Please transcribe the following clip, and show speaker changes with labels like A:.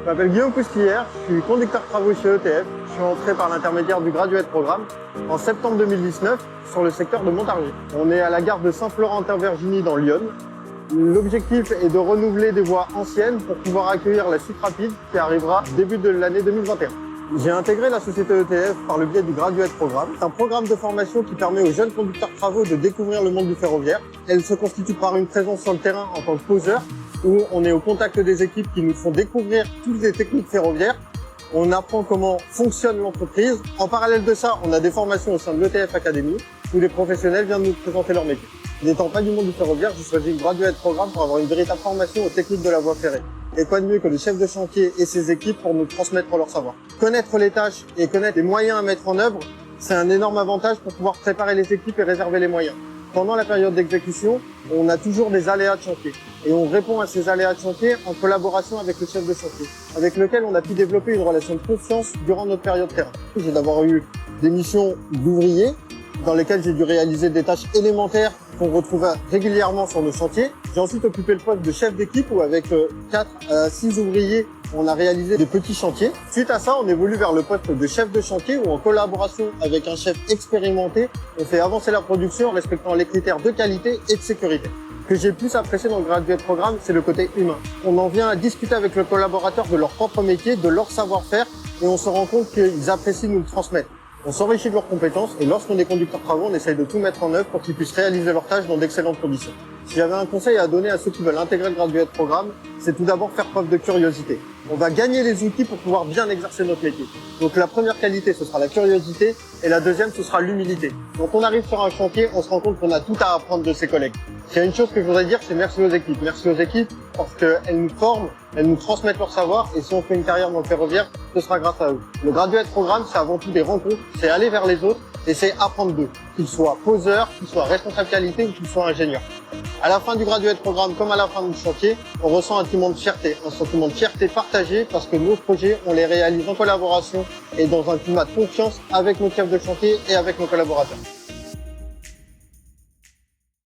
A: Je m'appelle Guillaume Poustillère, je suis conducteur de travaux chez ETF. Je suis entré par l'intermédiaire du Graduate Programme en septembre 2019 sur le secteur de Montargis. On est à la gare de Saint-Florent-Interverginy dans l'Yonne. L'objectif est de renouveler des voies anciennes pour pouvoir accueillir la suite rapide qui arrivera début de l'année 2021. J'ai intégré la société ETF par le biais du Graduate Programme. C'est un programme de formation qui permet aux jeunes conducteurs de travaux de découvrir le monde du ferroviaire. Elle se constitue par une présence sur le terrain en tant que poseur, où on est au contact des équipes qui nous font découvrir toutes les techniques ferroviaires. On apprend comment fonctionne l'entreprise. En parallèle de ça, on a des formations au sein de l'ETF Academy, où les professionnels viennent nous présenter leur métier. N'étant pas du monde du ferroviaire, j'ai choisi le Graduate Programme pour avoir une véritable formation aux techniques de la voie ferrée. Et quoi de mieux que le chef de chantier et ses équipes pour nous transmettre leur savoir. Connaître les tâches et connaître les moyens à mettre en œuvre, c'est un énorme avantage pour pouvoir préparer les équipes et réserver les moyens. Pendant la période d'exécution, on a toujours des aléas de chantier. Et on répond à ces aléas de chantier en collaboration avec le chef de chantier, avec lequel on a pu développer une relation de confiance durant notre période terrain. J'ai d'abord eu des missions d'ouvrier, dans lesquelles j'ai dû réaliser des tâches élémentaires qu'on retrouve régulièrement sur nos chantiers. J'ai ensuite occupé le poste de chef d'équipe où avec 4 à 6 ouvriers, on a réalisé des petits chantiers. Suite à ça, on évolue vers le poste de chef de chantier où en collaboration avec un chef expérimenté, on fait avancer la production en respectant les critères de qualité et de sécurité. Ce que j'ai plus apprécié dans le Graduate Programme, c'est le côté humain. On en vient à discuter avec le collaborateur de leur propre métier, de leur savoir-faire et on se rend compte qu'ils apprécient nous le transmettre. On s'enrichit de leurs compétences et lorsqu'on est conducteur de travaux, on essaye de tout mettre en œuvre pour qu'ils puissent réaliser leurs tâches dans d'excellentes conditions. Si j'avais un conseil à donner à ceux qui veulent intégrer le Graduate Programme, c'est tout d'abord faire preuve de curiosité. On va gagner les outils pour pouvoir bien exercer notre métier. Donc la première qualité, ce sera la curiosité et la deuxième, ce sera l'humilité. Donc on arrive sur un chantier, on se rend compte qu'on a tout à apprendre de ses collègues. Il y a une chose que je voudrais dire, c'est merci aux équipes. Merci aux équipes parce qu'elles nous forment, elles nous transmettent leur savoir et si on fait une carrière dans le ferroviaire, ce sera grâce à eux. Le Graduate Programme, c'est avant tout des rencontres, c'est aller vers les autres et c'est apprendre d'eux. Qu'ils soient poseurs, qu'ils soient responsables qualité ou qu'ils soient ingénieurs. À la fin du Graduate Programme, comme à la fin du chantier, on ressent un sentiment de fierté partagé parce que nos projets, on les réalise en collaboration et dans un climat de confiance avec nos chefs de chantier et avec nos collaborateurs.